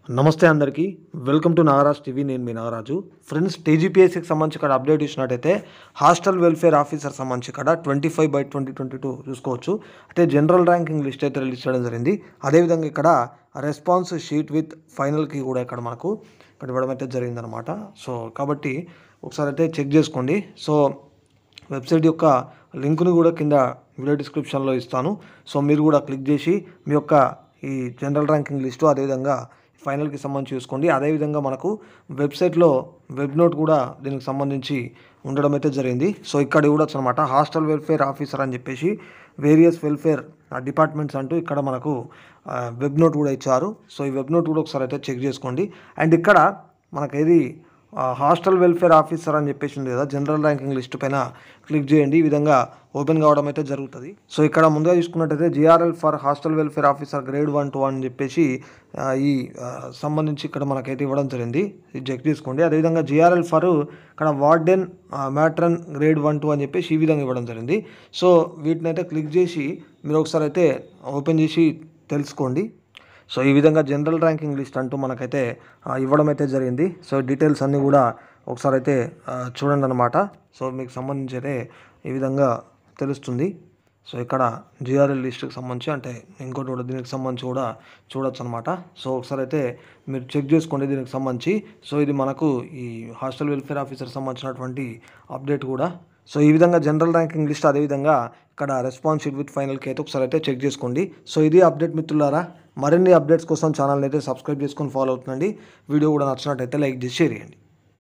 నమస్తే అందరికీ welcome to Nagaraj TV. నేను మీ నాగరాజు. ఫ్రెండ్స్, టీజీపీఎస్సీకి సంబంధించి ఇక్కడ అప్డేట్ ఇచ్చినట్టయితే హాస్టల్ వెల్ఫేర్ ఆఫీసర్ సంబంధించి ఇక్కడ 25/2022 చూసుకోవచ్చు. అయితే జనరల్ ర్యాంకింగ్ లిస్ట్ అయితే రిలీజ్ చేయడం జరిగింది. అదేవిధంగా ఇక్కడ రెస్పాన్స్ షీట్ విత్ ఫైనల్కి కూడా ఇక్కడ మనకు ఇక్కడ ఇవ్వడం అయితే జరిగిందనమాట. సో కాబట్టి ఒకసారి అయితే చెక్ చేసుకోండి. సో వెబ్సైట్ యొక్క లింక్ను కూడా కింద వీడియో డిస్క్రిప్షన్లో ఇస్తాను. సో మీరు కూడా క్లిక్ చేసి మీ యొక్క ఈ జనరల్ ర్యాంకింగ్ లిస్టు అదేవిధంగా ఫైనల్కి సంబంధించి చూసుకోండి. అదేవిధంగా మనకు వెబ్సైట్లో వెబ్ నోట్ కూడా దీనికి సంబంధించి ఉండడం అయితే జరిగింది. సో ఇక్కడ చూడొచ్చు అనమాట, హాస్టల్ వెల్ఫేర్ ఆఫీసర్ అని చెప్పేసి వేరియస్ వెల్ఫేర్ డిపార్ట్మెంట్స్ అంటూ ఇక్కడ మనకు వెబ్ నోట్ కూడా ఇచ్చారు. సో ఈ వెబ్ నోట్ కూడా ఒకసారి అయితే చెక్ చేసుకోండి. అండ్ ఇక్కడ మనకు ఏది హాస్టల్ వెల్ఫేర్ ఆఫీసర్ అని చెప్పేసి ఉంది కదా, జనరల్ ర్యాంకింగ్ లిస్ట్ పైన క్లిక్ చేయండి. ఈ విధంగా ఓపెన్ కావడం అయితే జరుగుతుంది. సో ఇక్కడ ముందుగా చూసుకున్నట్టయితే GRL for hostel welfare officer grade 1-2 అని చెప్పేసి ఈ సంబంధించి ఇక్కడ మనకైతే ఇవ్వడం జరిగింది. ఇది చెక్ చేసుకోండి. అదేవిధంగా జిఆర్ఎల్ ఫర్ ఇక్కడ వార్డెన్ మ్యాట్రన్ గ్రేడ్ 1-2 అని చెప్పేసి ఈ విధంగా ఇవ్వడం జరిగింది. సో వీటిని అయితే క్లిక్ చేసి మీరు ఒకసారి అయితే ఓపెన్ చేసి తెలుసుకోండి. సో ఈ విధంగా జనరల్ ర్యాంకింగ్ లిస్ట్ అంటూ మనకైతే ఇవ్వడం అయితే జరిగింది. సో డీటెయిల్స్ అన్నీ కూడా ఒకసారి అయితే చూడండి అనమాట. సో మీకు సంబంధించి అయితే ఈ విధంగా తెలుస్తుంది. సో ఇక్కడ జిఆర్ఎల్ లిస్ట్కి సంబంధించి అంటే ఇంకోటి కూడా దీనికి సంబంధించి కూడా చూడొచ్చు అనమాట. సో ఒకసారి అయితే మీరు చెక్ చేసుకోండి దీనికి సంబంధించి. సో ఇది మనకు ఈ హాస్టల్ వెల్ఫేర్ ఆఫీసర్ సంబంధించినటువంటి అప్డేట్ కూడా. సో ఈ విధంగా జనరల్ ర్యాంకింగ్ లిస్ట్ అదేవిధంగా ఇక్కడ రెస్పాన్స్ షీట్ విత్ ఫైనల్కి అయితే ఒకసారి అయితే చెక్ చేసుకోండి. సో ఇది అప్డేట్ మిత్రులారా. మరిన్ని అప్డేట్స్ కోసం ఛానల్ని అయితే సబ్స్క్రైబ్ చేసుకొని ఫాలో అవుతుందండి. వీడియో కూడా నచ్చినట్టయితే లైక్ చేసి షేర్ చేయండి.